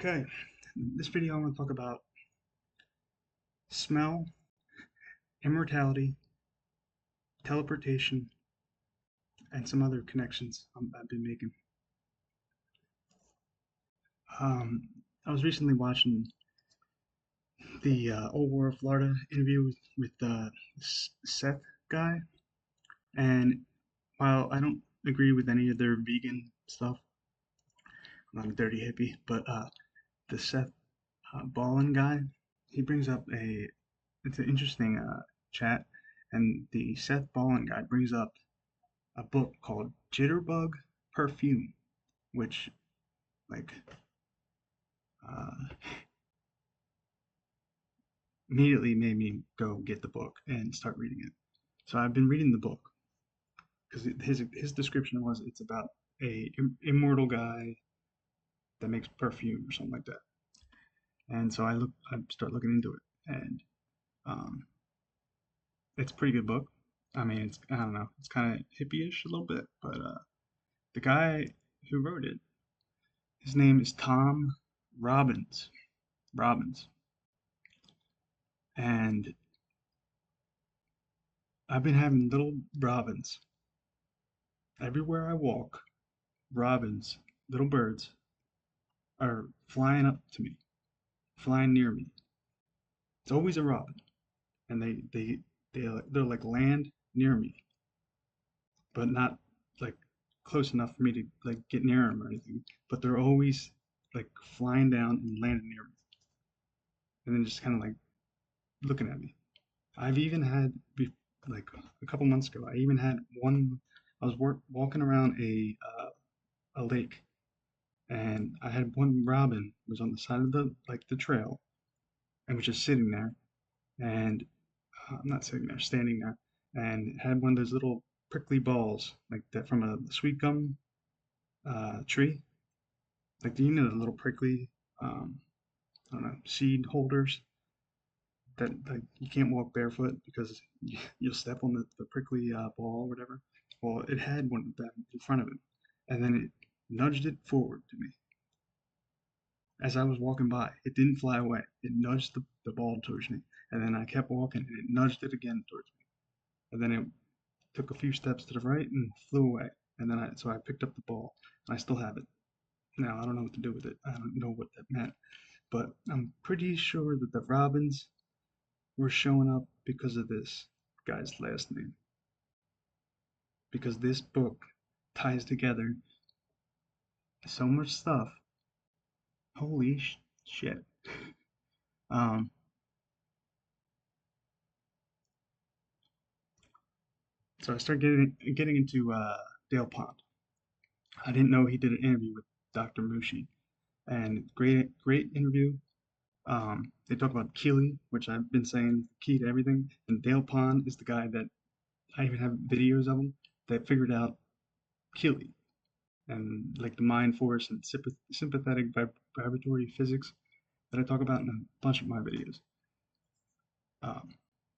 Okay, in this video I want to talk about smell, immortality, teleportation, and some other connections I've been making. Um, I was recently watching the Old War of Florida interview with Seth guy, and while I don't agree with any of their vegan stuff, I'm not a dirty hippie, but the Seth Ballin guy, he brings up it's an interesting chat, and the Seth Ballin guy brings up a book called Jitterbug Perfume, which like uh, immediately made me go get the book and start reading it. So I've been reading the book because his description was it's about a immortal guy that makes perfume or something like that. And so I start looking into it, and um, it's a pretty good book. I mean, I don't know, it's kind of hippie-ish a little bit, but the guy who wrote it, his name is Tom Robbins. Robbins. And I've been having little robins everywhere I walk. Robins, little birds, are flying up to me, flying near me. It's always a robin, and they're like land near me, but not like close enough for me to like get near them or anything. But they're always like flying down and landing near me, and then just kind of like looking at me. I've even had like a couple months ago. I even had one. I was walking around a lake, and I had one robin was on the side of the trail and was just sitting there, and I'm not sitting there, standing there, and had one of those little prickly balls like that from a sweet gum tree, like do you know the little prickly I don't know seed holders that like you can't walk barefoot because you'll step on the prickly ball or whatever. Well, it had one of them in front of it, and then it nudged it forward to me as I was walking by. It didn't fly away. It nudged the ball towards me. And then I kept walking and it nudged it again towards me. And then it took a few steps to the right and flew away. And then so I picked up the ball and I still have it. Now I don't know what to do with it. I don't know what that meant. But I'm pretty sure that the Robins were showing up because of this guy's last name. Because this book ties together so much stuff. Holy shit. Um, so I started getting into Dale Pond. I didn't know he did an interview with Dr. Mushi, and great interview. They talk about Keely, which I've been saying is the key to everything, and Dale Pond is the guy that I even have videos of him that figured out Keely and like the mind force and sympathetic vibratory physics that I talk about in a bunch of my videos. Um,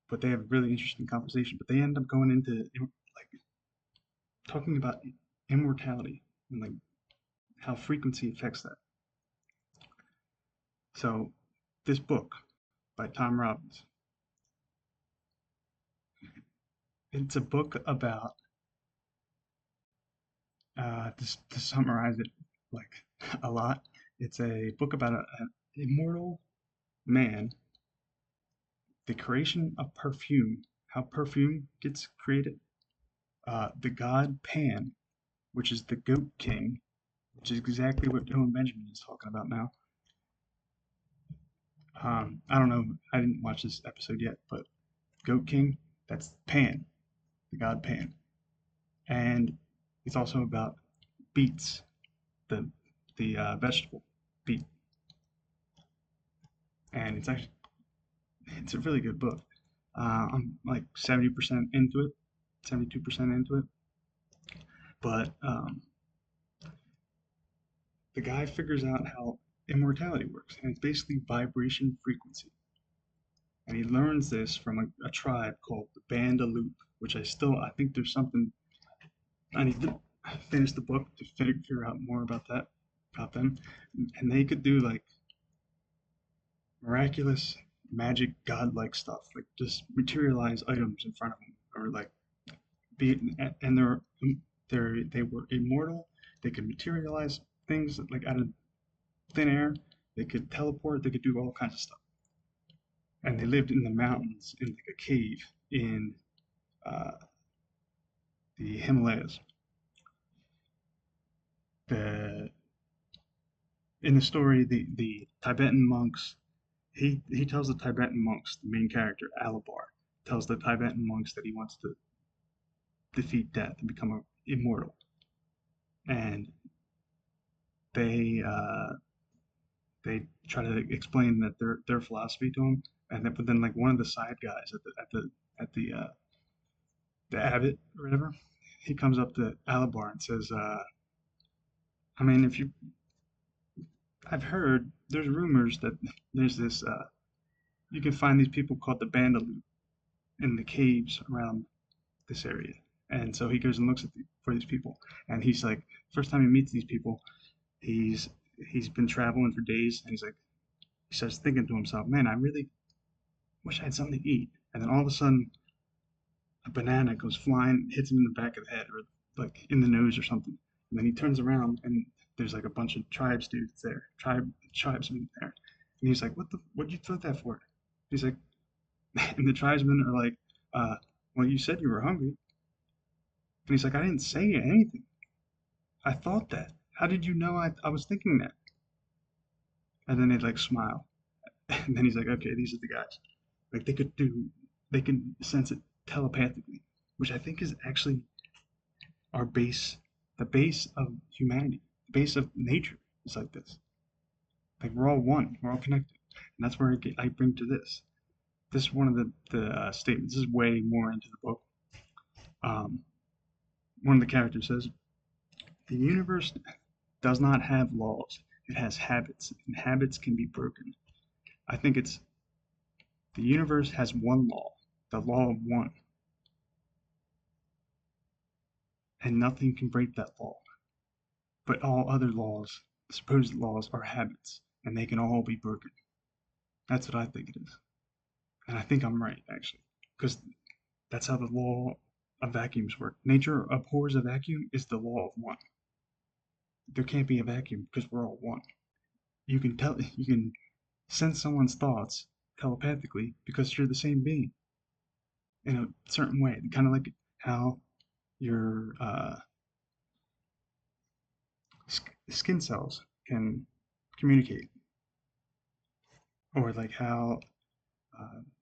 but they have a really interesting conversation. But they end up going into like talking about immortality and like how frequency affects that. So this book by Tom Robbins, it's a book about to summarize it like a lot. It's a book about an immortal man, the creation of perfume, how perfume gets created, the god Pan, which is the goat king, which is exactly what Owen Benjamin is talking about now. I don't know, I didn't watch this episode yet, but Goat King, that's Pan, the god Pan. And it's also about beets, the vegetable beet, and it's a really good book. I'm like 70% into it, 72% into it, but the guy figures out how immortality works, and it's basically vibration frequency. And he learns this from a tribe called the Bandaloop, which I think there's something I need to finish the book to figure out more about that. about them, and they could do like miraculous, magic, godlike stuff, like just materialize items in front of them, or like be and they were immortal. They could materialize things like out of thin air. They could teleport. They could do all kinds of stuff. And they lived in the mountains in like a cave in uh, the Himalayas. The In the story, the Tibetan monks, he tells the Tibetan monks, the main character Alabar tells the Tibetan monks that he wants to defeat death and become immortal, and they they try to explain that their philosophy to him, and then but then like one of the side guys at the abbot or whatever, he comes up to Alabar and says, I mean, if you I've heard there's rumors that there's this you can find these people called the Bandaloop in the caves around this area. And so he goes and looks for these people, and he's like, first time he meets these people, he's he's been traveling for days, and he's like, he starts thinking to himself, man, I really wish I had something to eat. And then all of a sudden, a banana goes flying, hits him in the back of the head, or like in the nose or something. And then he turns around, and there's like a bunch of tribes dudes there, tribesmen there. And he's like, what'd you throw that for? He's like, and the tribesmen are like, uh, well, you said you were hungry. And he's like, I didn't say anything. I thought that. How did you know I was thinking that? And then they like smile. And then he's like, okay, these are the guys. Like they can sense it telepathically, which I think is actually our base, the base of humanity, the base of nature is like this. Like we're all one, we're all connected. And that's where I bring to this. This is one of the statements. This is way more into the book. Um, One of the characters says, the universe does not have laws. It has habits, and habits can be broken. I think it's the universe has one law, the law of one, and nothing can break that law. But all other laws, supposed laws, are habits, and they can all be broken. That's what I think it is. And I think I'm right, actually, because that's how the law of vacuums work. Nature abhors a vacuum is the law of one. There can't be a vacuum because we're all one. You can sense someone's thoughts telepathically because you're the same being in a certain way, kind of like how your skin cells can communicate, or like how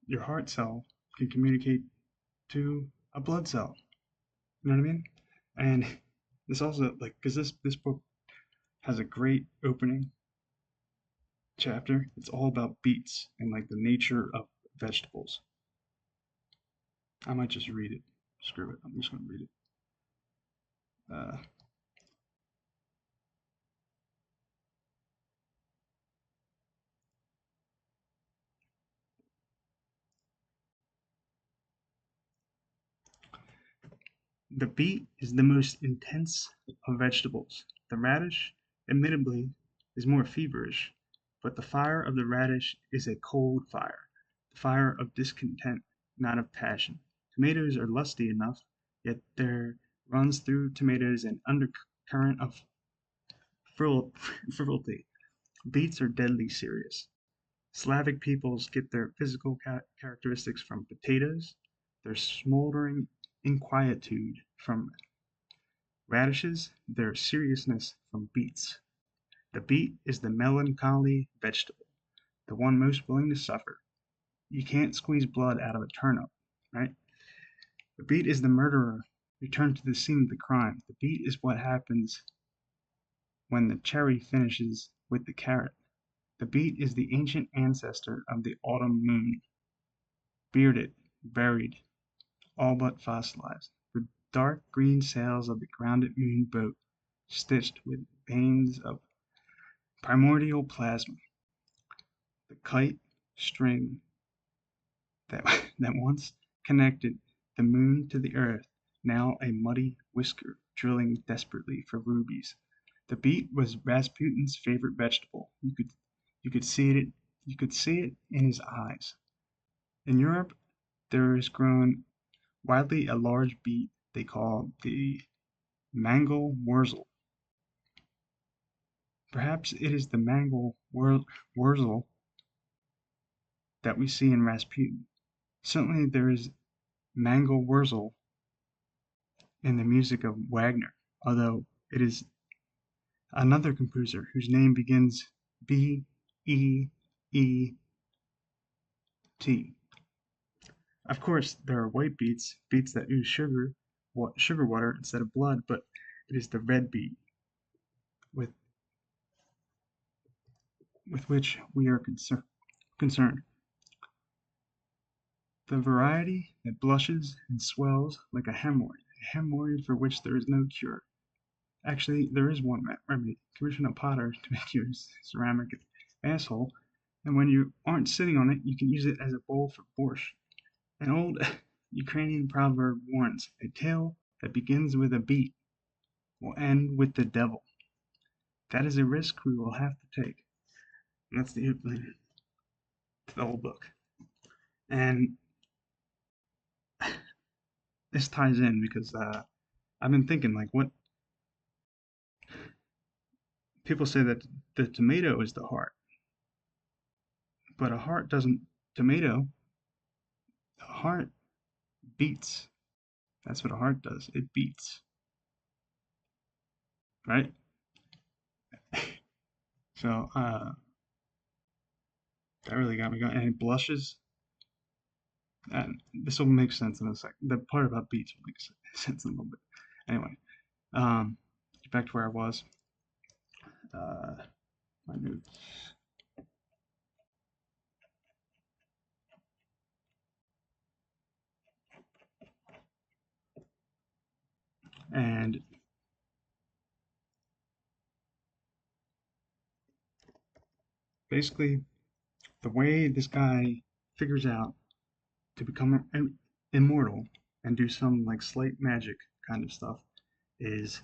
your heart cell can communicate to a blood cell. You know what I mean? And this also like because this book has a great opening chapter. It's all about beets and like the nature of vegetables. I might just read it. Screw it. I'm just gonna read it. Uh, the beet is the most intense of vegetables. The radish, admittedly, is more feverish, but the fire of the radish is a cold fire, the fire of discontent, not of passion. Tomatoes are lusty enough, yet there runs through tomatoes an undercurrent of frivolity. Beets are deadly serious. Slavic peoples get their physical characteristics from potatoes, their smoldering inquietude from radishes, their seriousness from beets. The beet is the melancholy vegetable, the one most willing to suffer. You can't squeeze blood out of a turnip, right? The beet is the murderer returned to the scene of the crime. The beet is what happens when the cherry finishes with the carrot. The beet is the ancient ancestor of the autumn moon, bearded, buried, all but fossilized. The dark green sails of the grounded moon boat, stitched with veins of primordial plasma. The kite string that, that once connected the moon to the earth, now a muddy whisker drilling desperately for rubies. The beet was Rasputin's favorite vegetable. You could see it you could see it in his eyes. In Europe, there is grown widely a large beet they call the mangel wurzel. Perhaps it is the wurzel that we see in Rasputin. Certainly there is mangel wurzel in the music of Wagner, although it is another composer whose name begins B-E-E-T. Of course, there are white beets, beets that use sugar water instead of blood, but it is the red beet with which we are concerned. The variety that blushes and swells like a hemorrhoid for which there is no cure. Actually, there is one remedy. Commission a potter to make your ceramic asshole, and when you aren't sitting on it, you can use it as a bowl for borscht. An old Ukrainian proverb warns, a tale that begins with a beat will end with the devil. That is a risk we will have to take. And that's the whole book. And this ties in because I've been thinking, like, what people say that the tomato is the heart, but a heart doesn't. Tomato, the heart beats. That's what a heart does. It beats, right? So that really got me going. And it blushes. And this will make sense in a second. The part about beats will make sense in a little bit. Anyway, um, back to where I was. Uh, my notes. And basically, the way this guy figures out to become immortal and do some like slight magic kind of stuff is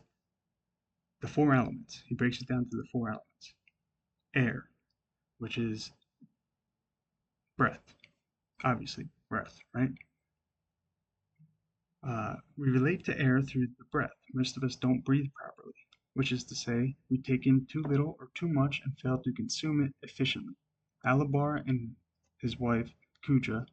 the four elements. He breaks it down to the four elements. Air, which is breath, obviously breath, right? We relate to air through the breath. Most of us don't breathe properly, which is to say, we take in too little or too much and fail to consume it efficiently. Alabar and his wife, Kuja,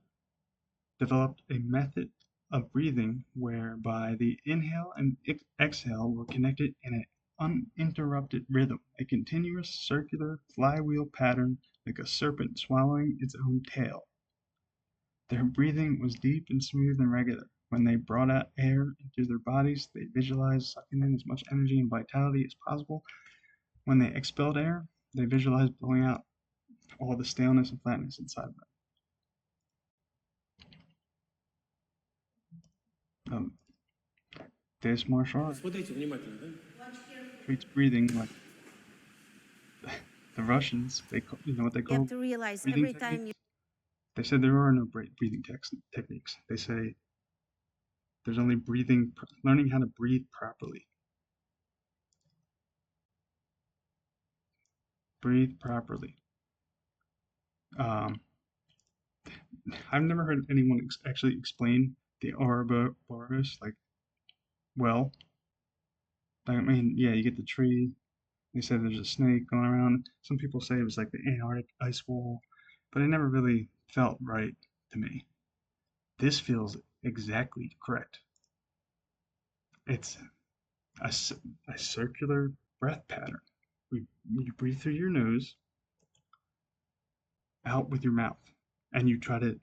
developed a method of breathing whereby the inhale and exhale were connected in an uninterrupted rhythm, a continuous circular flywheel pattern like a serpent swallowing its own tail. Their breathing was deep and smooth and regular. When they brought out air into their bodies, they visualized sucking in as much energy and vitality as possible. When they expelled air, they visualized blowing out all the staleness and flatness inside them. This martial art treats breathing like the Russians. You know what they You have call to realize breathing every time techniques? They said there are no breathing techniques. They say there's only learning how to breathe properly. Breathe properly. Um, I've never heard anyone actually explain the Ouroboros like well. Like, I mean, yeah, you get the tree. They said there's a snake going around. Some people say it was like the Antarctic ice wall, but it never really felt right to me. This feels exactly correct. It's a, a circular breath pattern. You breathe through your nose, out with your mouth, and you try to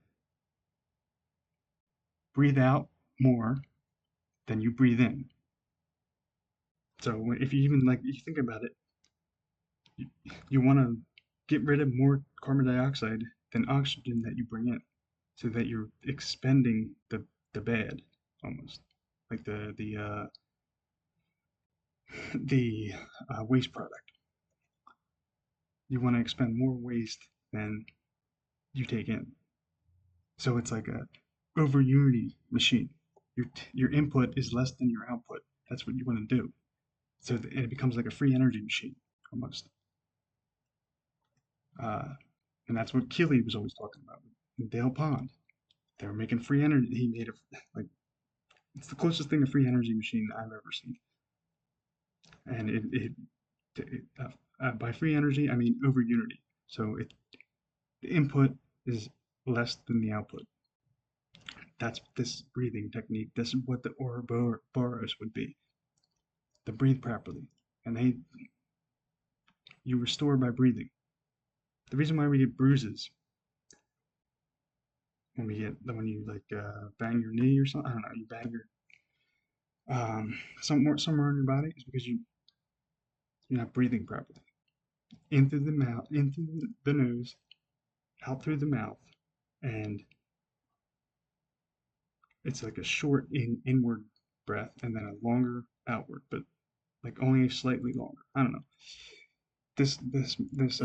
breathe out more than you breathe in. So if you even like, you think about it, you, you want to get rid of more carbon dioxide than oxygen that you bring in, so that you're expending the bad almost, like the waste product. You want to expend more waste than you take in. So it's like a over unity machine. Your input is less than your output. That's what you want to do. So and it becomes like a free energy machine almost. Uh, and that's what Keely was always talking about in Dale Pond. They were making free energy. He made a like it's the closest thing to free energy machine I've ever seen. And by free energy I mean over unity. So the input is less than the output. That's this breathing technique. This is what the Ouroboros would be. To breathe properly, and you restore by breathing. The reason why we get bruises when you like bang your knee or something, I don't know, you bang your somewhere in your body is because you're not breathing properly. In through the mouth, in through the nose, out through the mouth, and it's like a short inward breath and then a longer outward, but like only slightly longer. I don't know.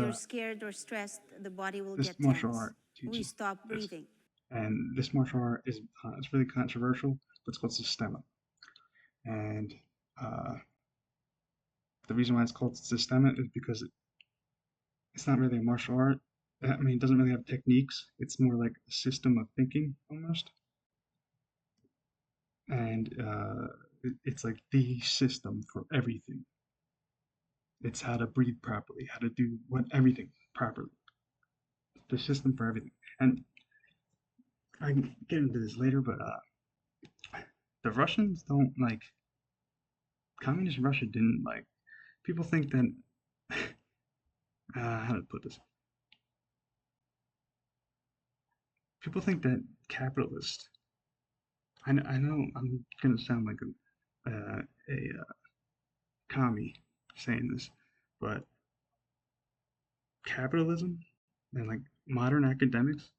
You're scared or stressed, the body will this get martial tense. art We teaches stop this, breathing. and this martial art is it's really controversial, but it's called Systema, and uh, the reason why it's called Systema is because it's not really a martial art. I mean, it doesn't really have techniques. It's more like a system of thinking almost, and it's like the system for everything. It's how to breathe properly, how to do what everything properly. The system for everything. And I can get into this later, but the Russians don't like communist Russia didn't like. People think that how to put this? People think that capitalist. I know I'm gonna sound like a commie saying this, but capitalism and like modern academics,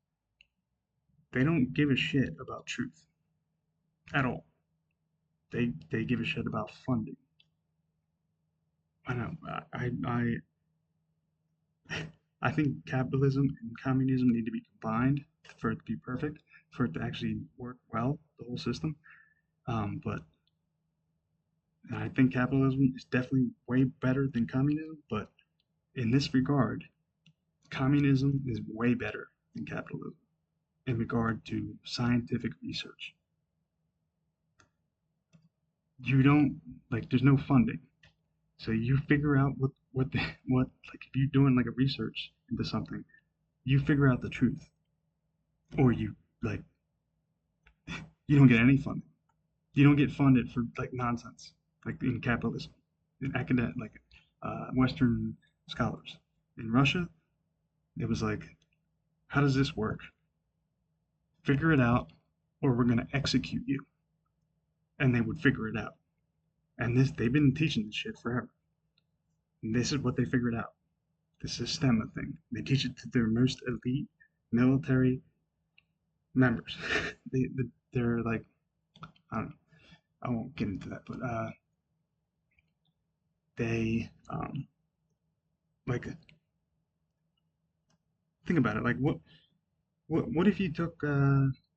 they don't give a shit about truth at all. They give a shit about funding. I know. I think capitalism and communism need to be combined for it to be perfect, for it to actually work well, the whole system. But I think capitalism is definitely way better than communism. But in this regard, communism is way better than capitalism in regard to scientific research. You don't like there's no funding, so you figure out what like if you're doing like a research into something, you figure out the truth, or like you don't get any funding. You don't get funded for like nonsense, like in capitalism, in academic, like Western scholars. In Russia, it was like, how does this work? Figure it out, or we're gonna execute you. And they would figure it out. And this they've been teaching this shit forever. And this is what they figured out. The systema thing. They teach it to their most elite military members. They're like, I don't know. I won't get into that, but they like think about it. Like what if you took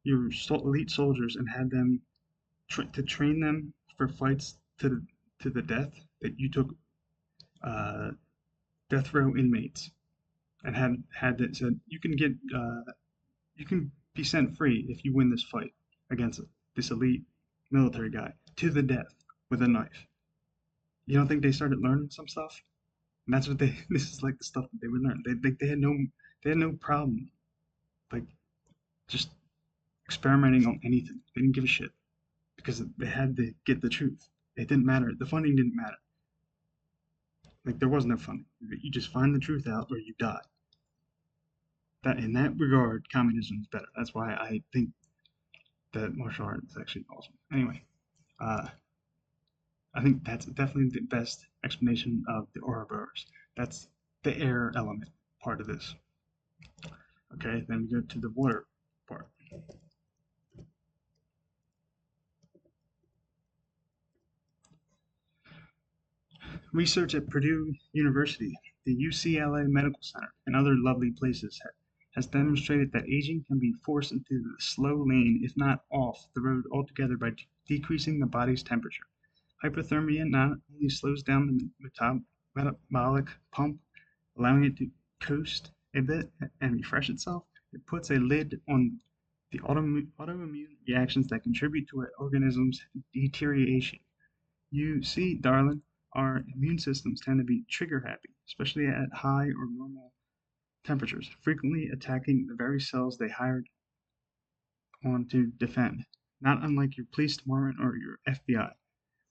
your elite soldiers and had them to train them for fights to the death? That you took uh, death row inmates and had that said you can be sent free if you win this fight against this elite military guy to the death with a knife. You don't think they started learning some stuff? And that's what they. This is like the stuff that they would learn. They had no problem like just experimenting on anything. They didn't give a shit because they had to get the truth. It didn't matter. The funding didn't matter. Like there was no funding. You just find the truth out or you die. That in that regard, communism is better. That's why I think that martial art is actually awesome. Anyway, uh, I think that's definitely the best explanation of the Ouroboros. That's the air element part of this. Okay, then we go to the water part. Research at Purdue University, the UCLA Medical Center, and other lovely places has demonstrated that aging can be forced into the slow lane, if not off the road altogether, by decreasing the body's temperature. Hypothermia not only slows down the metabolic pump, allowing it to coast a bit and refresh itself, it puts a lid on the autoimmune reactions that contribute to our organism's deterioration. You see, darling, our immune systems tend to be trigger happy, especially at high or normal temperatures, frequently attacking the very cells they hired on to defend. Not unlike your police department or your FBI.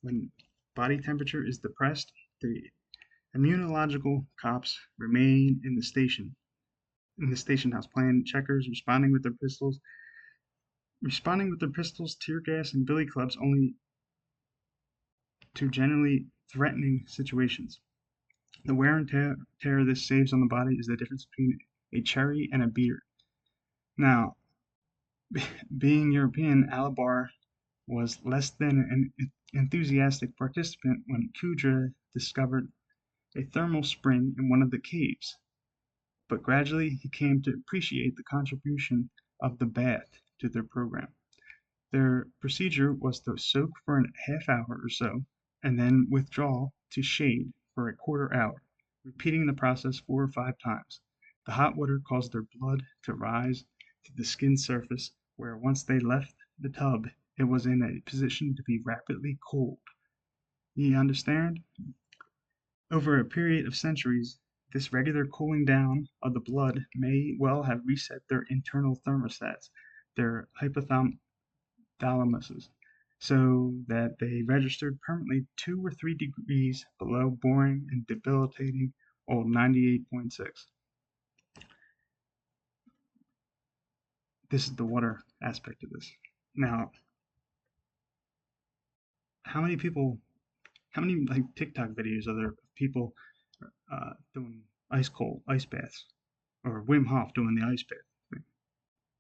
When body temperature is depressed, the immunological cops remain in the station house, playing checkers, responding with their pistols, tear gas, and billy clubs only to generally threatening situations. The wear and tear this saves on the body is the difference between a cherry and a beer. Now, being European, Alabar was less than an enthusiastic participant when Kudra discovered a thermal spring in one of the caves, but gradually he came to appreciate the contribution of the bath to their program. Their procedure was to soak for a half hour or so, and then withdraw to shade for a quarter hour, repeating the process 4 or 5 times. The hot water caused their blood to rise to the skin surface, where once they left the tub, it was in a position to be rapidly cooled. You understand? Over a period of centuries, this regular cooling down of the blood may well have reset their internal thermostats, their hypothalamuses, so that they registered permanently 2 or 3 degrees below boring and debilitating old 98.6. This is the water aspect of this. Now, how many people, how many like TikTok videos are there of people doing ice baths, or Wim Hof doing the ice bath thing?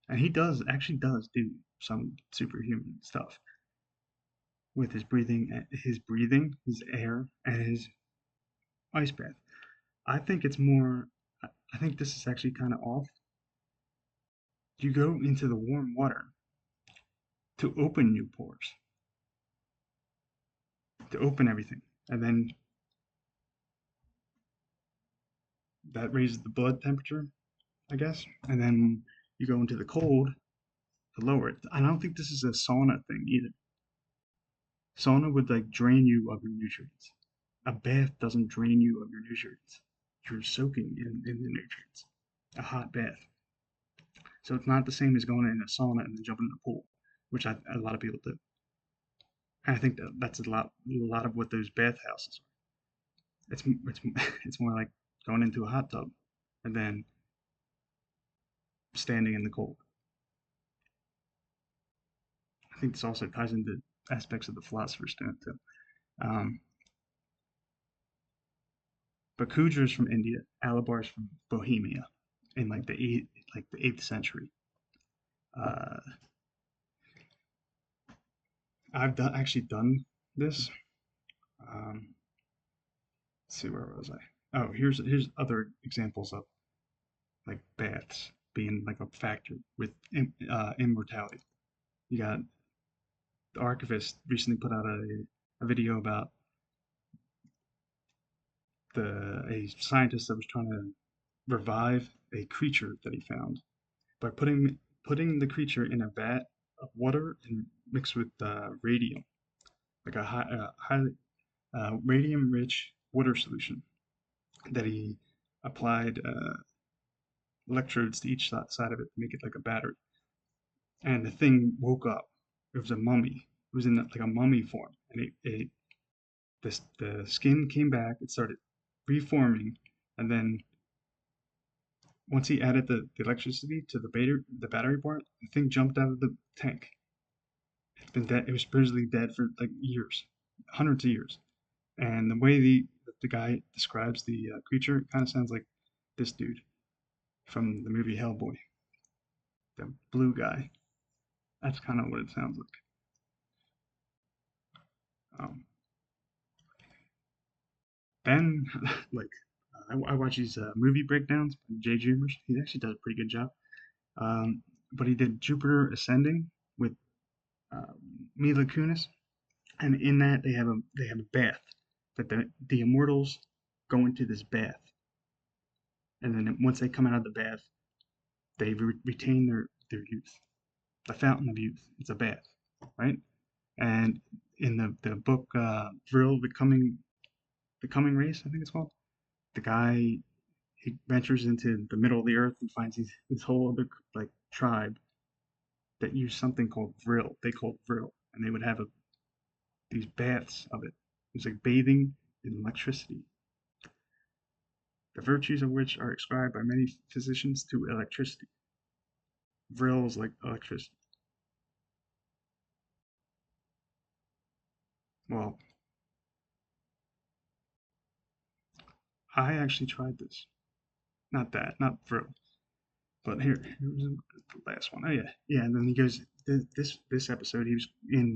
And he does do some superhuman stuff with his air, and his ice bath. I think it's more. I think this is actually kind of off. You go into the warm water to open new pores, to open everything, and then that raises the blood temperature, I guess. And then you go into the cold to lower it. I don't think this is a sauna thing either. Sauna would like drain you of your nutrients. A bath doesn't drain you of your nutrients. You're soaking in the nutrients. A hot bath. So it's not the same as going in a sauna and then jumping in the pool, which a lot of people do. And I think that's a lot of what those bathhouses are. It's it's more like going into a hot tub and then standing in the cold. I think this also ties into aspects of the philosopher's stone too. Um, but Kudra's from India, Alabar's from Bohemia, in like the eighth century. Uh, actually done this. Let's see, where was I? Oh, here's other examples of like baths being like a factor with immortality. You got the archivist recently put out a video about a scientist that was trying to revive a creature that he found by putting the creature in a vat of water and mixed with radium, like a highly radium-rich water solution that he applied electrodes to each side of it to make it like a battery. And the thing woke up. It was a mummy. It was in like a mummy form, and the skin came back. It started reforming, and then once he added the electricity to the battery part, the thing jumped out of the tank. It's been dead. It was supposedly dead for like years, hundreds of years. And the way the guy describes the creature kind of sounds like this dude from the movie Hellboy, the blue guy. That's kind of what it sounds like. Um, then, like, I watch these movie breakdowns by Jay Dreamers. He actually does a pretty good job. But he did Jupiter Ascending with uh, Mila Kunis, and in that they have a bath that the immortals go into this bath, and then once they come out of the bath, they retain their youth, the fountain of youth. It's a bath, right? And in the book Vril, the coming race, I think it's called. The guy, he ventures into the middle of the earth and finds this whole other like tribe that use something called Vril. They called Vril, and they would have these baths of it. It was like bathing in electricity, the virtues of which are ascribed by many physicians to electricity. Vril is like electricity. Well, I actually tried this. Not that, not Vril. But here was the last one. Oh yeah, yeah. And then he goes this episode. He was in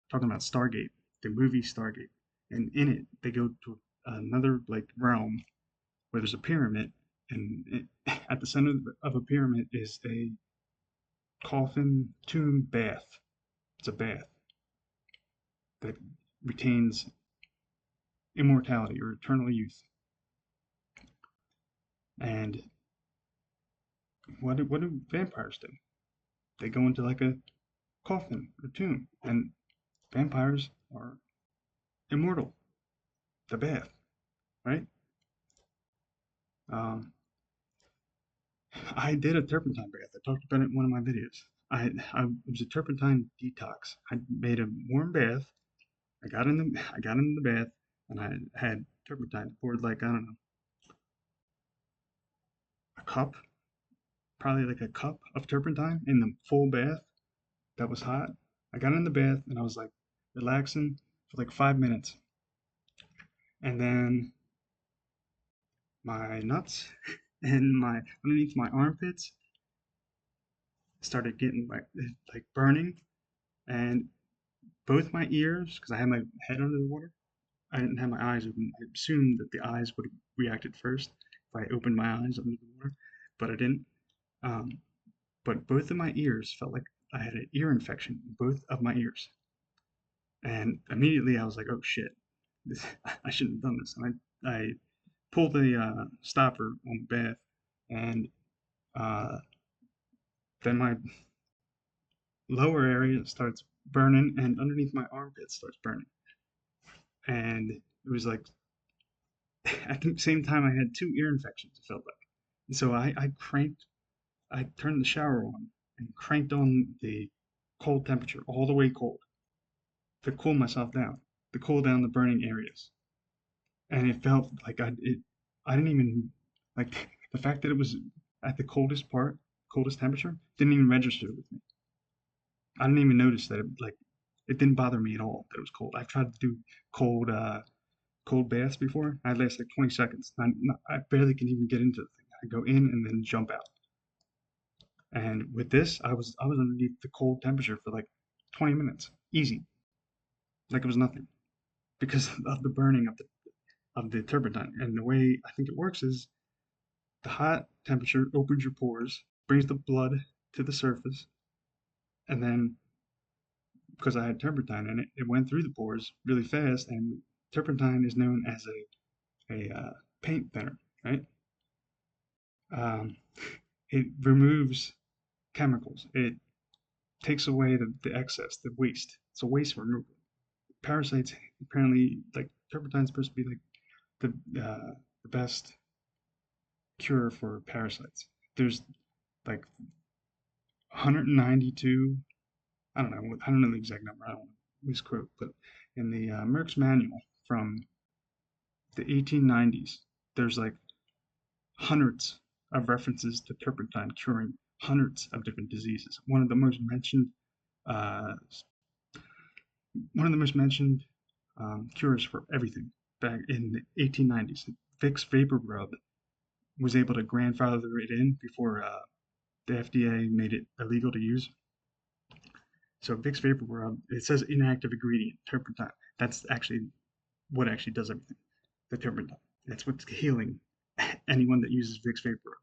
talking about Stargate, the movie Stargate, and in it they go to another like realm where there's a pyramid, and at the center of a pyramid is a coffin tomb bath. It's a bath that retains immortality or eternal youth. And what do vampires do? They go into like a coffin or tomb, and vampires are immortal. The bath, right? Um, I did a turpentine bath. I talked about it in one of my videos. It was a turpentine detox. I made a warm bath. I got in the bath, and I had turpentine poured like I don't know a cup, probably like a cup of turpentine in the full bath. That was hot. I got in the bath and I was like relaxing for like 5 minutes, and then my nuts and my underneath my armpits started getting like burning, and both my ears, because I had my head under the water. I didn't have my eyes open. I assumed that the eyes would have reacted first if I opened my eyes under the water, but I didn't. Um, but both of my ears felt like I had an ear infection in both of my ears. And immediately I was like, oh shit, this, I shouldn't have done this. And I pulled the stopper on the bath, and uh, then my lower area starts burning, and underneath my armpit starts burning. And it was like at the same time I had two ear infections. It felt like, and so I turned the shower on and cranked on the cold temperature all the way cold to cool myself down, to cool down the burning areas. And it felt like I didn't even like the fact that it was at the coldest temperature, didn't even register with me. I didn't even notice that it didn't bother me at all that it was cold. I've tried to do cold cold baths before. I last like 20 seconds. I barely can even get into the thing. I go in and then jump out. And with this, I was underneath the cold temperature for like 20 minutes, easy, like it was nothing, because of the burning of the turpentine. And the way I think it works is the hot temperature opens your pores, brings the blood to the surface, and then because I had turpentine in it, it went through the pores really fast. And turpentine is known as a paint thinner, right? Um, it removes chemicals. It takes away the excess, the waste. It's a waste removal. Parasites apparently like turpentine's supposed to be like the best cure for parasites. There's like 192. I don't know the exact number. I don't want to misquote, but in the Merck's manual from the 1890s, there's like hundreds of references to turpentine curing hundreds of different diseases. Uh, one of the most mentioned cures for everything back in the 1890s. Vicks Vapor Rub was able to grandfather it in before the FDA made it illegal to use. So Vicks Vapor Rub, it says inactive ingredient, turpentine. That's actually what actually does everything. The turpentine. That's what's healing anyone that uses Vicks Vapor Rub.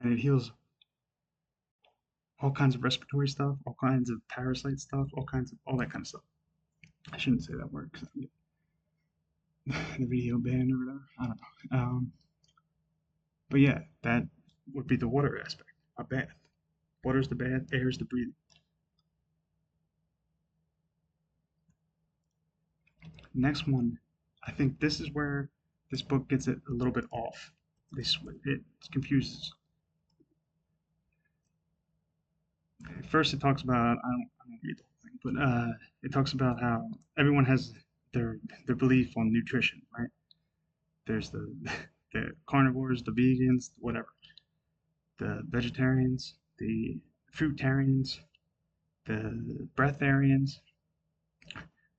And it heals all kinds of respiratory stuff, all kinds of parasite stuff, all that kind of stuff. I shouldn't say that word because the video ban or whatever. I don't know. But yeah, that would be the water aspect. A bath. Water's the bath, air's the breathing. Next one, I think this is where this book gets it a little bit off. It confuses. First, it talks about I don't read the whole thing, but it talks about how everyone has their belief on nutrition, right? There's the the carnivores, the vegans, whatever, the vegetarians, the fruitarians, the breatharians,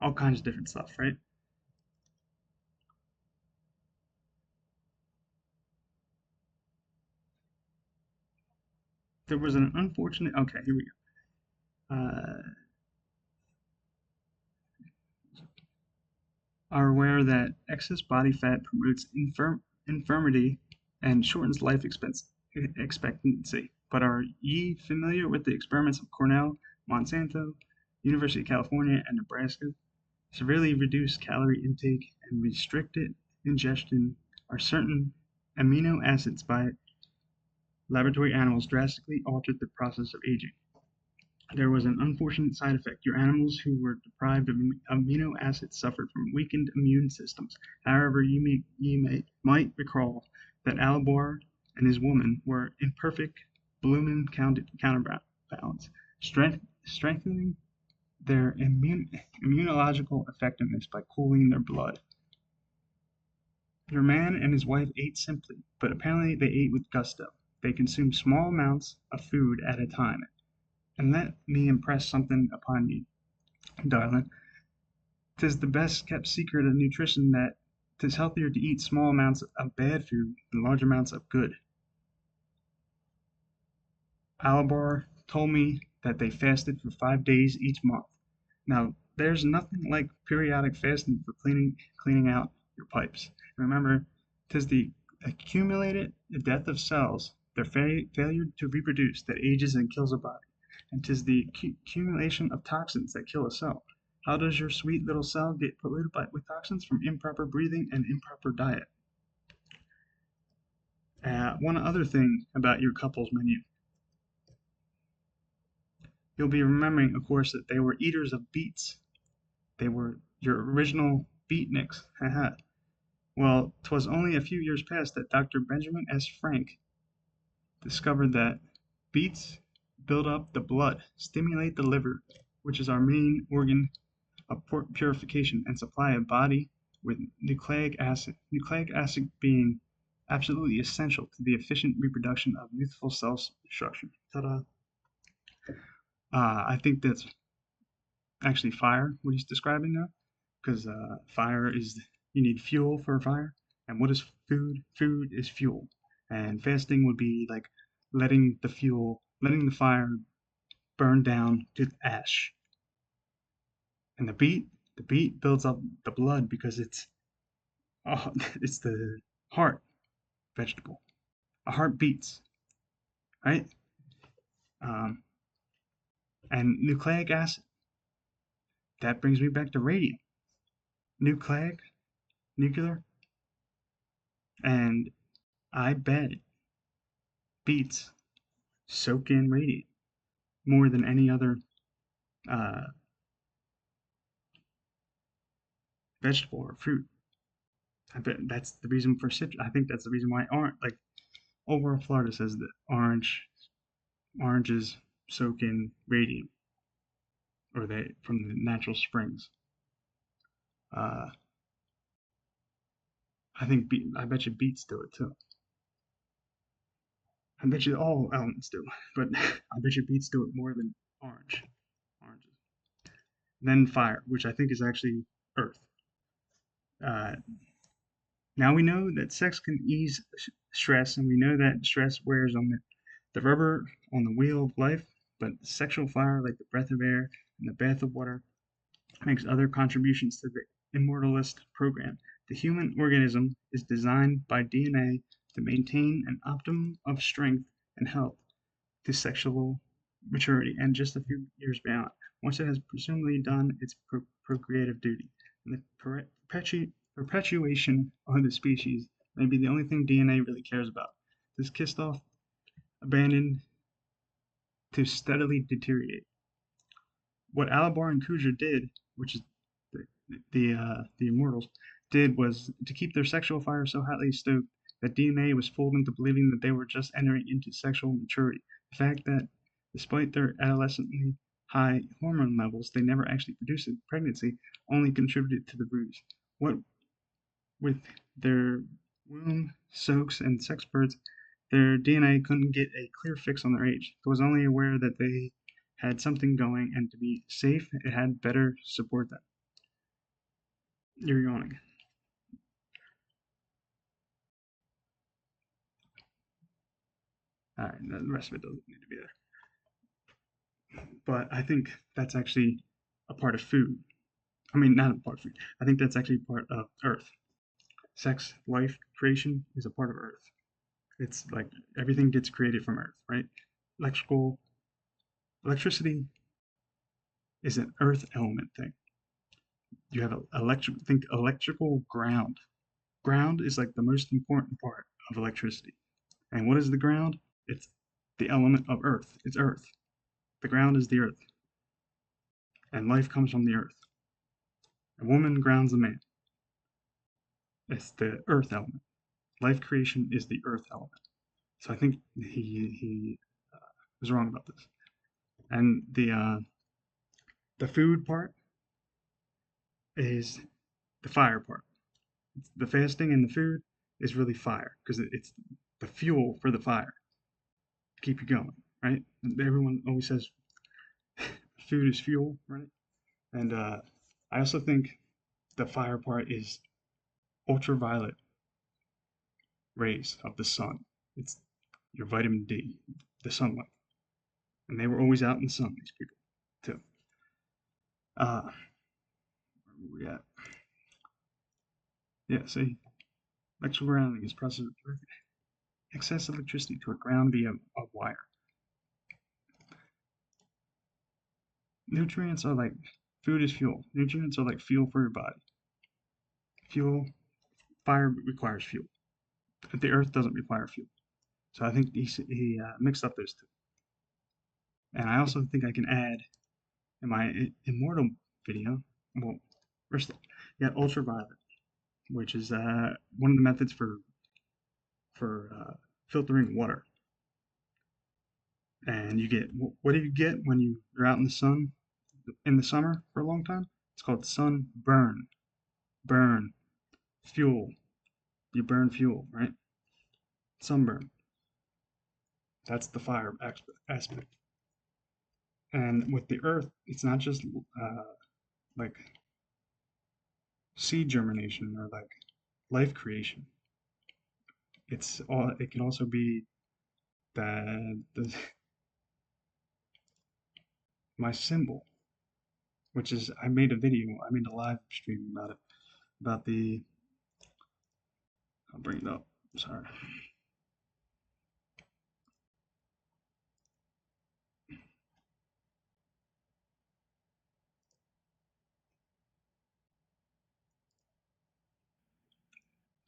all kinds of different stuff, right? There was an unfortunate. Okay, here we go. Are aware that excess body fat promotes infirmity and shortens expectancy. But are ye familiar with the experiments of Cornell, Monsanto, University of California, and Nebraska? Severely reduced calorie intake and restricted ingestion are certain amino acids by laboratory animals drastically altered the process of aging. There was an unfortunate side effect: your animals who were deprived of amino acids suffered from weakened immune systems. However, might recall that Alabor and his woman were in perfect Bloomin' counterbalance, strengthening their immunological effectiveness by cooling their blood. Your man and his wife ate simply, but apparently they ate with gusto. They consumed small amounts of food at a time. And let me impress something upon you, darling. 'Tis the best kept secret of nutrition that 'tis healthier to eat small amounts of bad food than large amounts of good. Alabar told me that they fasted for 5 days each month. Now, there's nothing like periodic fasting for cleaning out your pipes. Remember, 'tis the accumulated death of cells, their failure to reproduce, that ages and kills a body, and 'tis the accumulation of toxins that kill a cell. How does your sweet little cell get polluted with toxins? From improper breathing and improper diet. One other thing about your couple's menu. You'll be remembering, of course, that they were eaters of beets. They were your original beatniks. Haha. Well, 'twas only a few years past that Dr. Benjamin S. Frank discovered that beets build up the blood, stimulate the liver, which is our main organ of purification, and supply a body with nucleic acid. Nucleic acid being absolutely essential to the efficient reproduction of youthful cell structure. Ta-da! I think that's actually fire, what he's describing there, because fire is you need fuel for a fire, and what is food? Food is fuel, and fasting would be like letting the fire burn down to ash. And the beet builds up the blood because oh, it's the heart vegetable. A heart beats, right? Um, and nucleic acid. That brings me back to radium. Nucleic, nuclear, and I bet beets soak in radium more than any other uh, vegetable or fruit. I bet that's the reason for citrus. I think that's the reason why orange, like over Florida, says that oranges soak in radium, or they from the natural springs. Uh, I bet you beets do it too. I bet you all elements do, but I bet you beets do it more than oranges. Then fire, which I think is actually earth. Uh, Now we know that sex can ease stress, and we know that stress wears on the rubber on the wheel of life, but sexual fire, like the breath of air and the bath of water, makes other contributions to the Immortalist program. The human organism is designed by DNA to maintain an optimum of strength and health to sexual maturity and just a few years beyond. Once it has presumably done its procreative duty, and the perpetuation of the species may be the only thing DNA really cares about. This kissed off, abandoned to steadily deteriorate. What Alabar and Kuja did, which is the Immortals, did was to keep their sexual fire so hotly stoked that DNA was fooled into believing that they were just entering into sexual maturity. The fact that, despite their adolescently high hormone levels, they never actually produced a pregnancy only contributed to the ruse. What with their womb soaks and sex birds, their DNA couldn't get a clear fix on their age. It was only aware that they had something going, and to be safe, it had better support them. You're yawning. All right, the rest of it doesn't need to be there. But I think that's actually a part of food. I mean, not a part of food. I think that's actually part of Earth. Sex, life, creation is a part of Earth. It's like everything gets created from Earth, right? Electrical electricity is an Earth element thing. You have think electrical ground. Ground is like the most important part of electricity. And what is the ground? It's the element of Earth. It's Earth. The ground is the Earth, and life comes from the Earth. A woman grounds a man. It's the Earth element. Life creation is the Earth element. So I think he was wrong about this. And the food part is the fire part. The fasting and the food is really fire because it's the fuel for the fire to keep you going, right? Everyone always says food is fuel, right? And I also think the fire part is ultraviolet rays of the sun. It's your vitamin D, the sunlight. And they were always out in the sun, these people, too. Where were we at? Yeah, see, electrical grounding is process of excess electricity to a ground via a wire. Nutrients are like food is fuel. Nutrients are like fuel for your body. Fuel, fire requires fuel. The earth doesn't require fuel. So I think he mixed up those two. And I also think I can add in my Immortal video, well, first, you got ultraviolet, which is one of the methods for filtering water. And you get what do you get when you're out in the sun in the summer for a long time? It's called sunburn. Burn fuel. You burn fuel, right? Sunburn. That's the fire aspect. And with the earth, it's not just like seed germination or like life creation. It's all. It can also be that my symbol, which is I made a video. I made a live stream about it. About the. I'll bring it up. Sorry.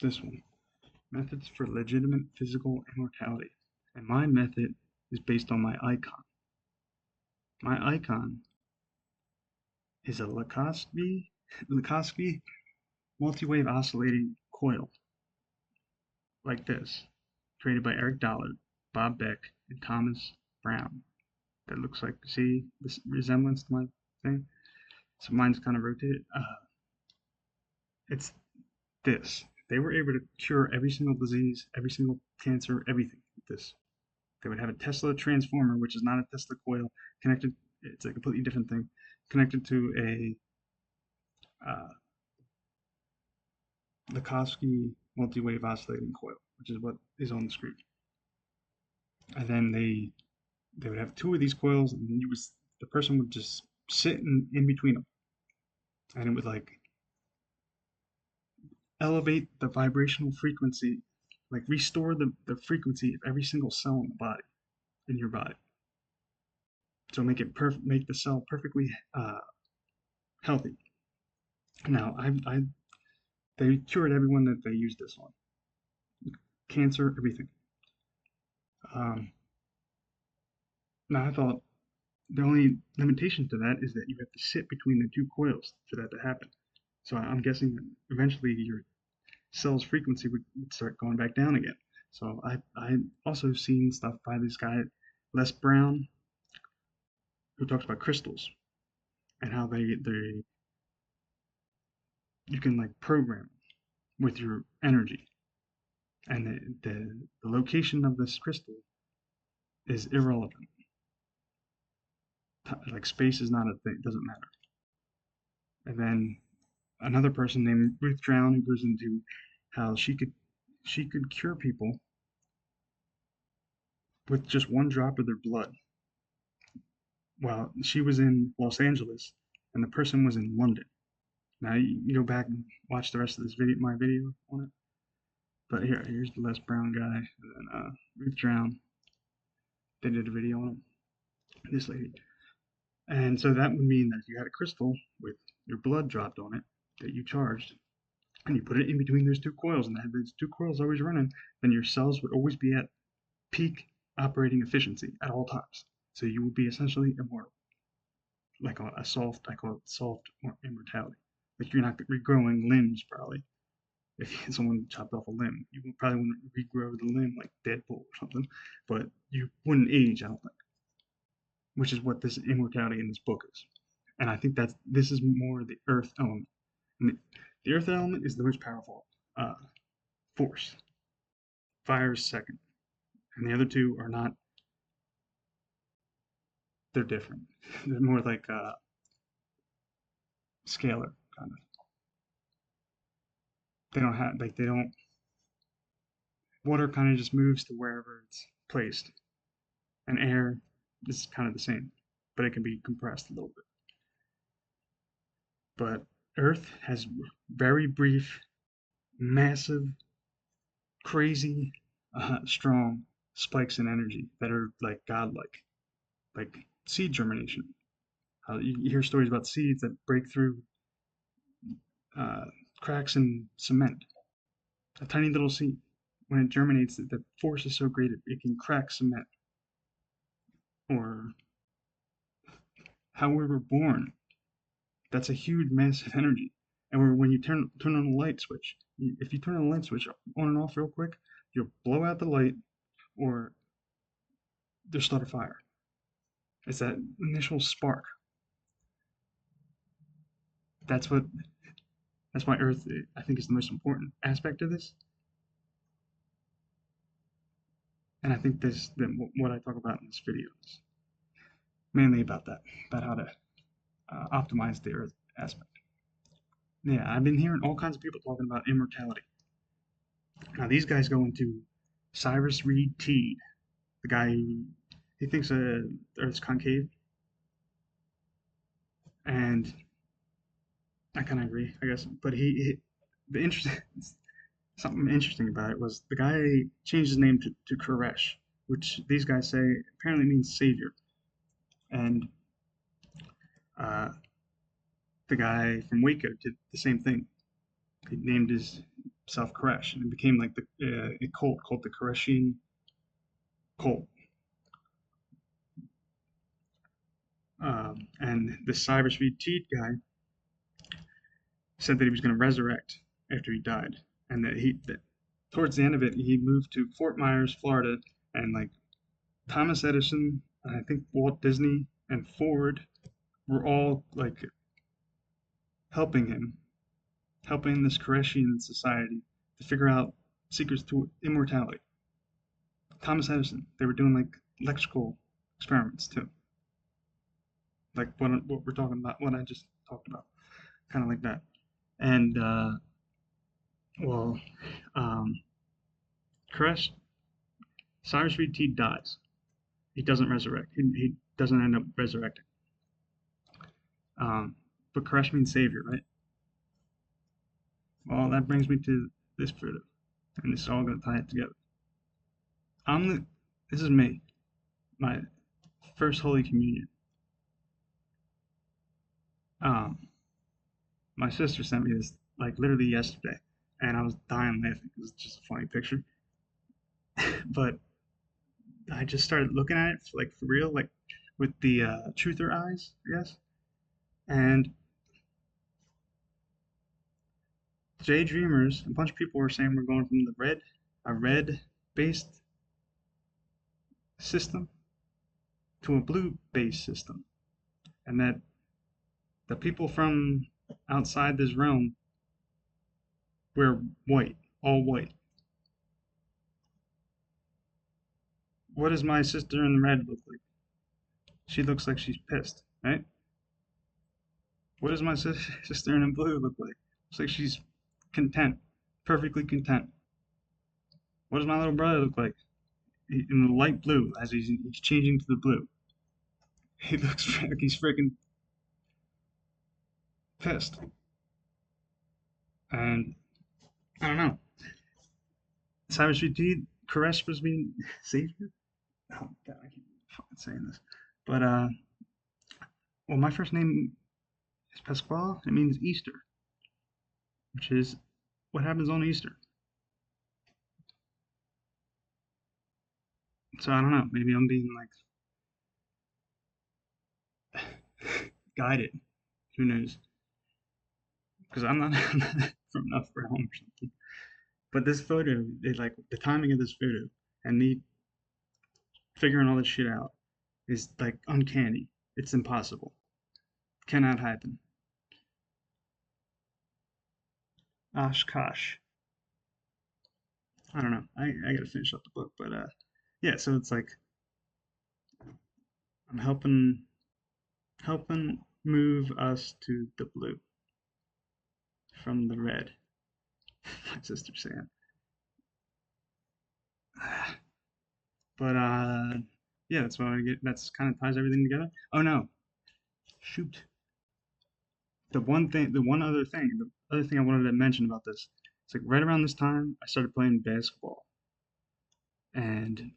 This one. Methods for legitimate physical immortality. And my method is based on my icon. My icon is a Lakosky multi-wave oscillating coil like this, created by Eric Dollard, Bob Beck, and Thomas Brown. That looks like, see this resemblance to my thing? So mine's kind of rotated. It's this. They were able to cure every single disease, every single cancer, everything with this. They would have a Tesla transformer, which is not a Tesla coil, connected. It's a completely different thing, connected to a Lakosky multi-wave oscillating coil, which is what is on the screen. And then they would have two of these coils, and then the person would just sit in between them, and it would like elevate the vibrational frequency, like restore the frequency of every single cell in the body, in your body. So make the cell perfectly healthy. Now, they cured everyone that they used this on, cancer, everything. Um, Now, I thought the only limitation to that is that you have to sit between the two coils for that to happen. So I'm guessing that eventually your cell's frequency would start going back down again. So I also seen stuff by this guy Les Brown, who talks about crystals and how they you can like program with your energy, and the location of this crystal is irrelevant. Like space is not a thing; it doesn't matter. And then another person named Ruth Drown, who goes into how she could cure people with just one drop of their blood. Well, she was in Los Angeles, and the person was in London. Now you can go back and watch the rest of this video, my video on it. But here's the Les Brown guy, and then Ruth Drown. They did a video on him, this lady. And so that would mean that if you had a crystal with your blood dropped on it that you charged, and you put it in between those two coils, and had those two coils always running, then your cells would always be at peak operating efficiency at all times. So you would be essentially immortal, like a soft, I call it soft immortality. Like you're not regrowing limbs probably. If someone chopped off a limb, you probably wouldn't regrow the limb like Deadpool or something, but you wouldn't age, I don't think, which is what this immortality in this book is. And I think this is more the earth element. And the earth element is the most powerful uh, force. Fire is second, and the other two are not. They're different. They're more like scalar kind of. They don't have like they don't. Water kind of just moves to wherever it's placed, and air is kind of the same, but it can be compressed a little bit. But Earth has very brief, massive, crazy, strong spikes in energy that are like godlike, like seed germination. You hear stories about seeds that break through uh, cracks in cement. A tiny little seed, when it germinates, the force is so great it can crack cement. Or how we were born. That's a huge, massive energy. And when you turn on the light switch, if you turn on the light switch on and off real quick, you'll blow out the light or there'll start a fire. It's that initial spark. That's what. That's why Earth, I think, is the most important aspect of this. And I think what I talk about in this video is mainly about that, about how to optimize the Earth aspect. Yeah, I've been hearing all kinds of people talking about immortality. Now these guys go into Cyrus Reed Teed, the guy who he thinks the Earth's concave, and I kind of agree, I guess. But the interesting something interesting about it was the guy changed his name to Koresh, which these guys say apparently means savior, and uh, the guy from Waco did the same thing. He named himself Koresh, and it became like a cult called the Koreshian cult. And the Cyrus Reed Teed guy said that he was going to resurrect after he died, and that towards the end of it he moved to Fort Myers, Florida, and like Thomas Edison, and I think Walt Disney and Ford were all like helping him, helping this Koreshian society to figure out secrets to immortality. Thomas Edison, they were doing like electrical experiments too, like what we're talking about, what I just talked about, kind of like that. And well, um, Koresh Cyrus Reed Teed dies. He doesn't resurrect. He doesn't end up resurrecting. But Koresh means savior, right? Well, that brings me to this photo, and this is all going to tie it together. I'm the. This is me, my first Holy Communion. Um, my sister sent me this like literally yesterday, and I was dying laughing. It was just a funny picture, but I just started looking at it like for real, like with the truther eyes, I guess. And Dreamers, a bunch of people were saying we're going from a red based system to a blue based system, and that the people from outside this realm wear white, all white. What does my sister in red look like? She looks like she's pissed, right? What does my sister in blue look like? Looks like she's content, perfectly content. What does my little brother look like? In the light blue, as he's changing to the blue. He looks like he's freaking pissed. And I don't know. Cyrus repeat, Koresh was being savior. Oh god, I can't fucking saying this. But well, my first name is Pasquale. It means Easter, which is what happens on Easter. So I don't know. Maybe I'm being like guided. Who knows? Because I'm not from enough realm or something. But this photo, like the timing of this photo, and me figuring all this shit out is like uncanny. It's impossible. Cannot happen. Oshkosh. I don't know. I gotta finish up the book, but yeah. So it's like I'm helping move us to the blue from the red. My sister's saying, but yeah. That's what I get. That's kind of ties everything together. Oh no, shoot. The other thing I wanted to mention about this. It's like right around this time I started playing basketball, and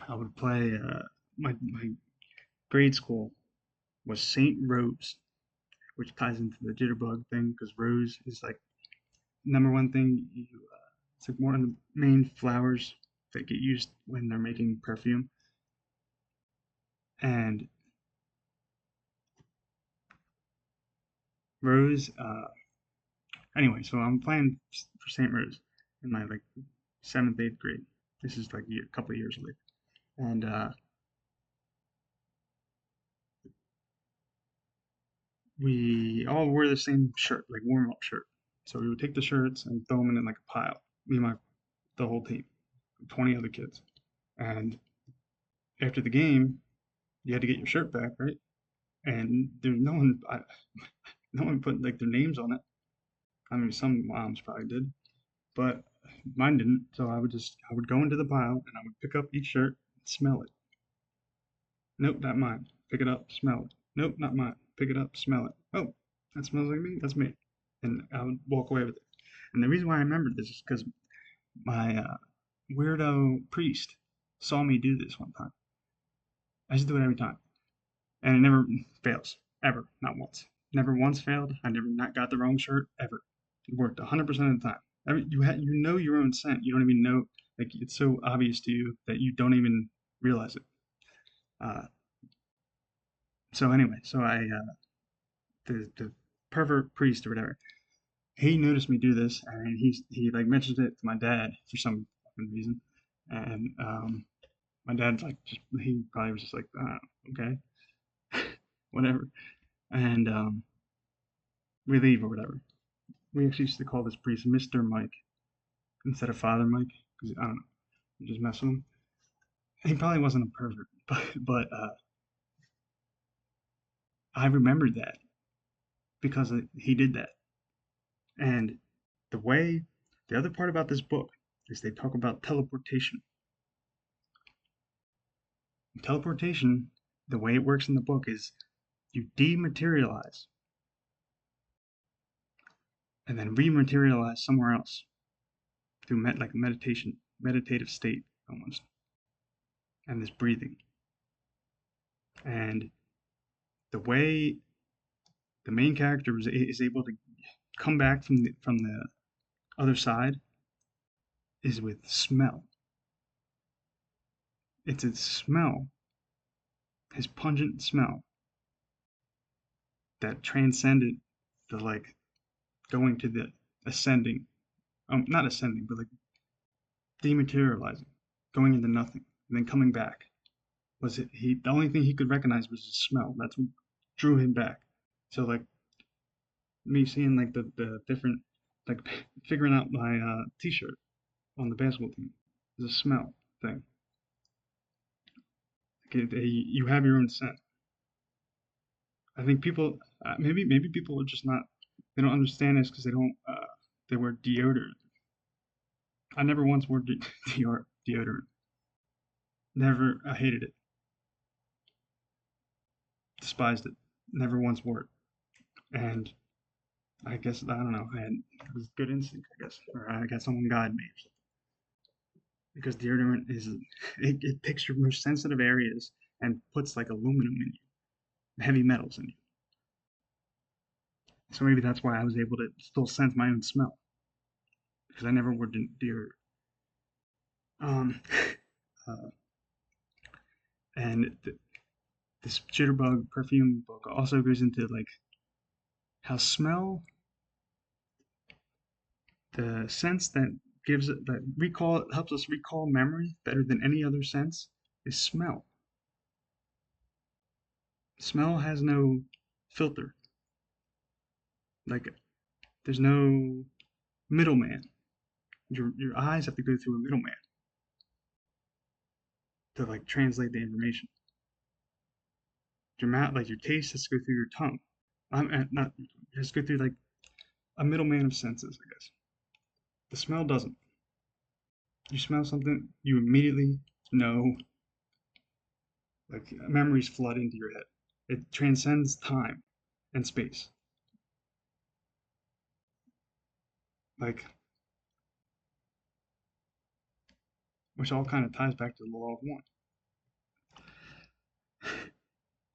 I would play. My grade school was Saint Rose, which ties into the jitterbug thing because rose is like number one thing. It's like one of the main flowers that get used when they're making perfume. And rose. Anyway, so I'm playing for Saint Rose in my like seventh, eighth grade. This is like a couple of years later, and we all wore the same shirt, like warm up shirt. So we would take the shirts and throw them in like a pile. Me and my the whole team, 20 other kids. And after the game, you had to get your shirt back, right? And there's no one put like their names on it. I mean, some moms probably did, but mine didn't. So I would go into the pile and I would pick up each shirt, and smell it. Nope, not mine. Pick it up, smell it. Nope, not mine. Pick it up, smell it. Oh, that smells like me. That's me. And I would walk away with it. And the reason why I remembered this is because my weirdo priest saw me do this one time. I just do it every time, and it never fails ever, not once. Never once failed. I never not got the wrong shirt ever. It worked 100% of the time. You know your own scent. You don't even know, like it's so obvious to you that you don't even realize it. Uh, so anyway, so I the pervert priest or whatever, he noticed me do this, and he like mentioned it to my dad for some fucking reason, and my dad like just he probably was just like okay, whatever, and we leave or whatever. We actually used to call this priest Mr. Mike instead of Father Mike because I don't know, we just mess with him. He probably wasn't a pervert, but I remembered that because he did that. And the way the other part about this book is they talk about teleportation. Teleportation, the way it works in the book is you dematerialize and then rematerialize somewhere else through like meditation, meditative state almost, and this breathing. And the way the main character is able to come back from the other side is with smell. It's his smell, his pungent smell that transcended the like going to the ascending, not ascending, but like dematerializing, going into nothing, and then coming back. Was it he? The only thing he could recognize was his smell. That's what drew him back. So like me seeing like the different like figuring out my t-shirt on the basketball team is a smell thing. Like you have your own scent. I think people maybe people are just not they don't understand this because they wear deodorant. I never once wore deodorant. Never. I hated it. Despised it. Never once wore it. And I guess I don't know. It was good instinct. I guess, or I got someone guide me because deodorant is it picks your most sensitive areas and puts like aluminum in you, heavy metals in you. So maybe that's why I was able to still sense my own smell because I never wore deodorant. Um, uh, and this Jitterbug perfume book also goes into like how smell, the sense that gives it that recall helps us recall memory better than any other sense is smell. Smell has no filter. Like there's no middleman. Your eyes have to go through a middleman to like translate the information. Your mouth, like your taste, has to go through your tongue. Not has to go through like a middleman of senses, I guess. The smell doesn't. You smell something, you immediately know. Like memories flood into your head. It transcends time and space. Like which all kind of ties back to the law of one.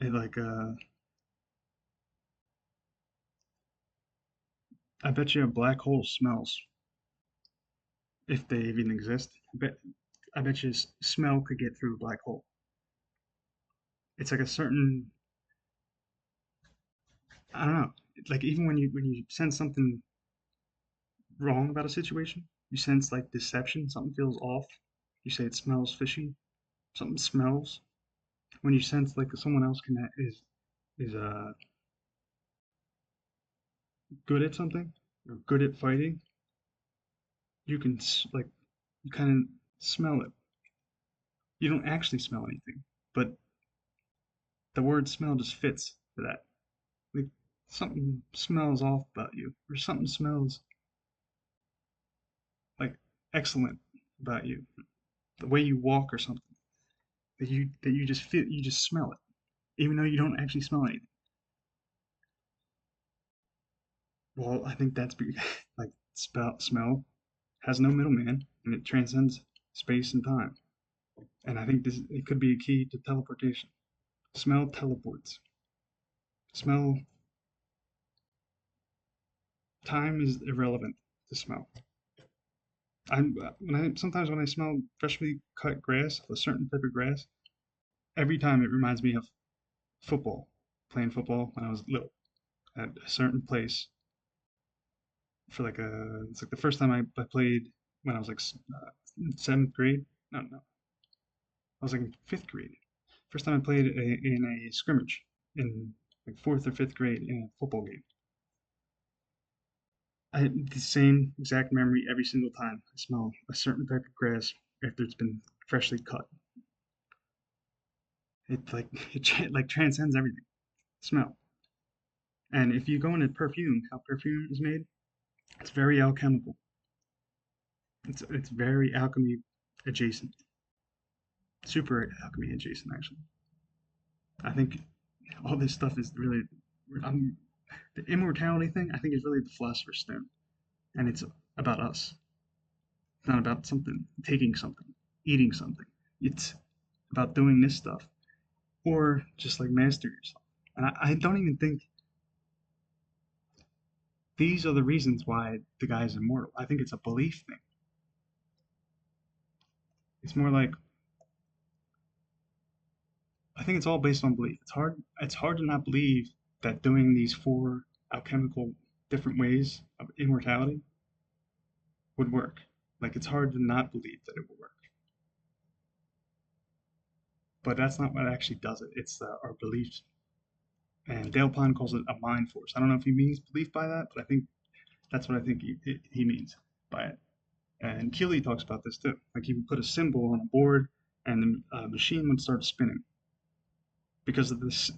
It like I bet you a black hole smells if they even exist. I bet you smell could get through a black hole. It's like a certain I don't know. Like even when you sense something wrong about a situation, you sense like deception, something feels off. You say it smells fishy. Something smells. When you sense like someone else is good at something or good at fighting, you can like you kind of smell it. You don't actually smell anything, but the word smell just fits for that. Like something smells off about you, or something smells like excellent about you. The way you walk or something that you just feel, you just smell it, even though you don't actually smell anything. Well, I think that's like smell has no middleman and it transcends space and time. And I think this it could be a key to teleportation. Smell teleports. Smell time is irrelevant to smell. I sometimes when I smell freshly cut grass, a certain type of grass, every time it reminds me of football, playing football when I was little at a certain place for like a it's like the first time I played when I was like seventh grade. No, I was like in fifth grade. First time I played in a scrimmage in like fourth or fifth grade in a football game. I had the same exact memory every single time. I smell a certain type of grass after it's been freshly cut. It like it like transcends everything. Smell. And if you go into perfume, how perfume is made, it's very alchemical. It's very alchemy adjacent. Super alchemy adjacent, actually. I think all this stuff is really the immortality thing. I think is really the philosopher's stone, and it's about us. It's not about something taking something, eating something. It's about doing this stuff, or just like master yourself. And I don't even think These are the reasons why the guy is immortal. I think it's a belief thing. It's more like I think it's all based on belief. It's hard to not believe that doing these four alchemical different ways of immortality would work. Like it's hard to not believe that it will work. But that's not what actually does it. It's our beliefs. And Dale Pond calls it a mind force. I don't know if he means belief by that, but I think that's what I think he means by it. And Keeley talks about this too. Like he would put a symbol on a board, and the machine would start spinning because of this.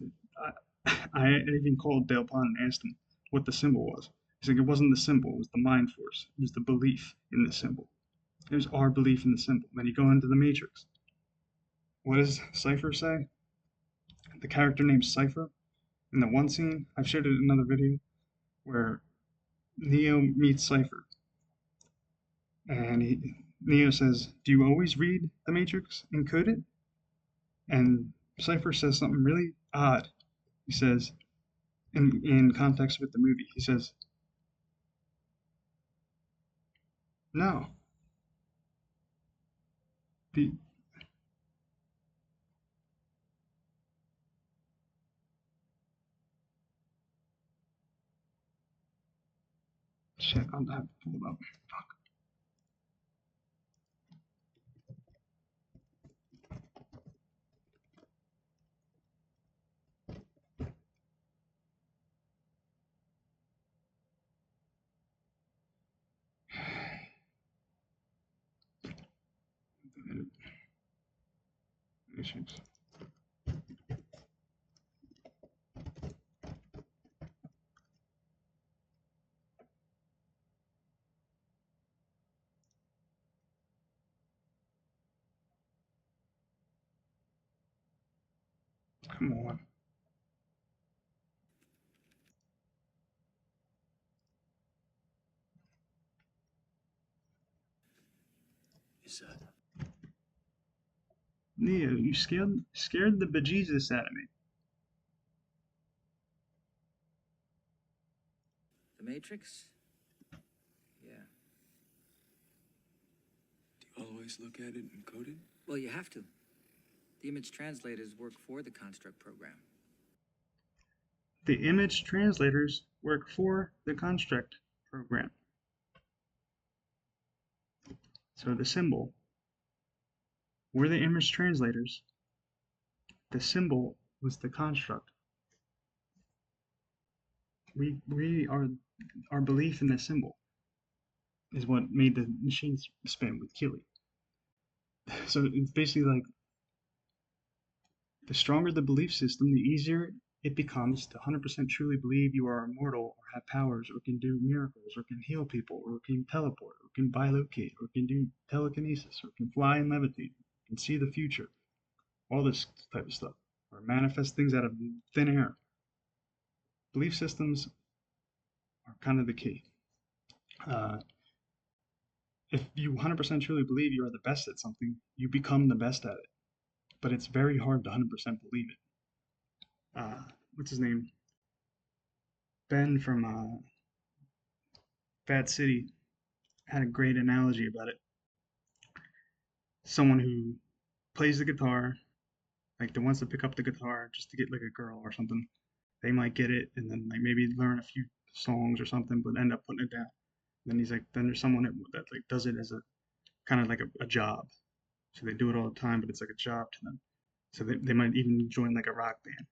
I even called Dale Pond and asked him what the symbol was. He's like, it wasn't the symbol; it was the mind force. It was the belief in the symbol. It was our belief in the symbol. Then you go into the Matrix. What does Cypher say? The character named Cypher in the one scene I've shared it in another video where Neo meets Cypher, and Neo says, "Do you always read the Matrix encoded?" And Cypher says something really odd. He says, in context with the movie, he says, "No, the shit." I'll have to pull it up. Fuck. Matrix. Come on. Is Neo, you scared the bejesus out of me. The Matrix? Yeah. Do you always look at it encoded? Well, you have to. The image translators work for the construct program. The image translators work for the construct program. So the symbol, we're the image translators. The symbol was the construct. We are our belief in the symbol is what made the machine spin with Keeley. So it's basically like the stronger the belief system, the easier it becomes to 100% truly believe you are immortal or have powers or can do miracles or can heal people or can teleport or can bilocate or can do telekinesis or can fly and levitate, can see the future, all this type of stuff, or manifest things out of thin air. Belief systems are kind of the key. Uh, if you 100% truly believe you are the best at something, you become the best at it. But it's very hard to 100% believe it. What's his name? Ben from Bad City had a great analogy about it. Someone who plays the guitar, like that wants to pick up the guitar just to get like a girl or something, they might get it and then like maybe learn a few songs or something, but end up putting it down. Then he's like, then there's someone that like does it as a kind of like a job. So they do it all the time, but it's like a job to them. So they might even join like a rock band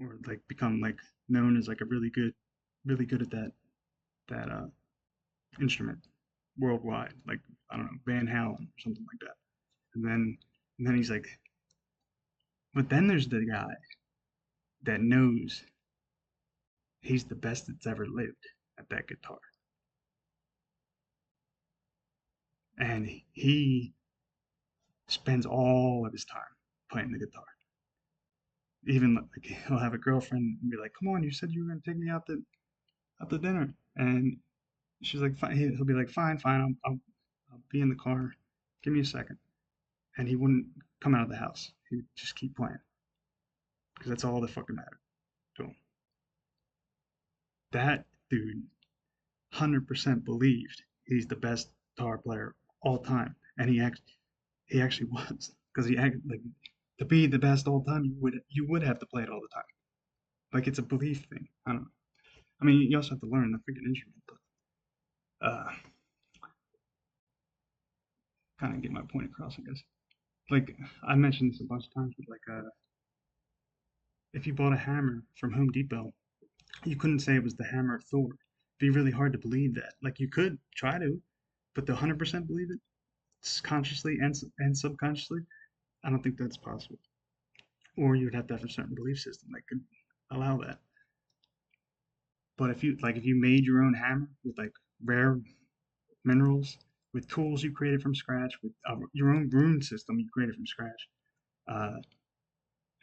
or like become like known as like a really good at that instrument worldwide. Like I don't know, Van Halen or something like that. And then and then he's like, but then there's the guy that knows he's the best that's ever lived at that guitar. And he spends all of his time playing the guitar. Even like he'll have a girlfriend and be like, "Come on, you said you were gonna take me out to dinner," and she's like, "Fine." He'll be like, "Fine, fine. I'll be in the car. Give me a second." And he wouldn't come out of the house. He would just keep playing because that's all that fucking mattered to him. That dude 100% believed he's the best guitar player all time, and he actually was, because he act like, to be the best all time, you would have to play it all the time. Like, it's a belief thing. I don't know. I mean, you also have to learn the freaking instrument, but kind of get my point across, I guess. Like, I mentioned this a bunch of times, but like, if you bought a hammer from Home Depot, you couldn't say it was the hammer of Thor. It'd be really hard to believe that. Like, you could try to, but to 100% believe it, consciously and subconsciously, I don't think that's possible. Or you'd have to have a certain belief system that could allow that. But if you made your own hammer with like rare minerals, with tools you created from scratch, with your own rune system you created from scratch, uh,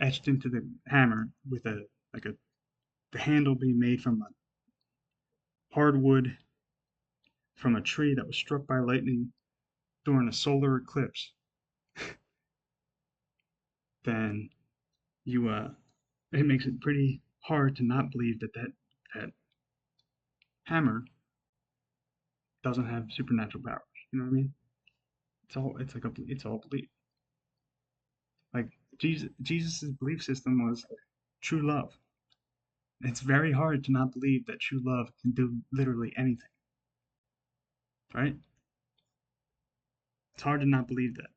etched into the hammer with the handle being made from a hardwood from a tree that was struck by lightning during a solar eclipse, then you it makes it pretty hard to not believe that hammer doesn't have supernatural powers. You know what I mean? It's all belief. Like Jesus's belief system was true love. It's very hard to not believe that true love can do literally anything, right? It's hard to not believe that.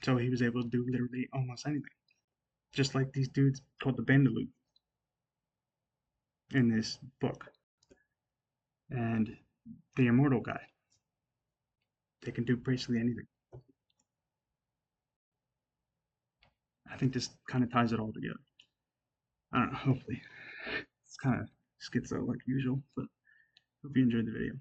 So he was able to do literally almost anything, just like these dudes called the Bandaloot in this book, and the Immortal guy. They can do basically anything. I think this kind of ties it all together. I don't know. Hopefully, it's kind of schizo like usual, but hope you enjoyed the video.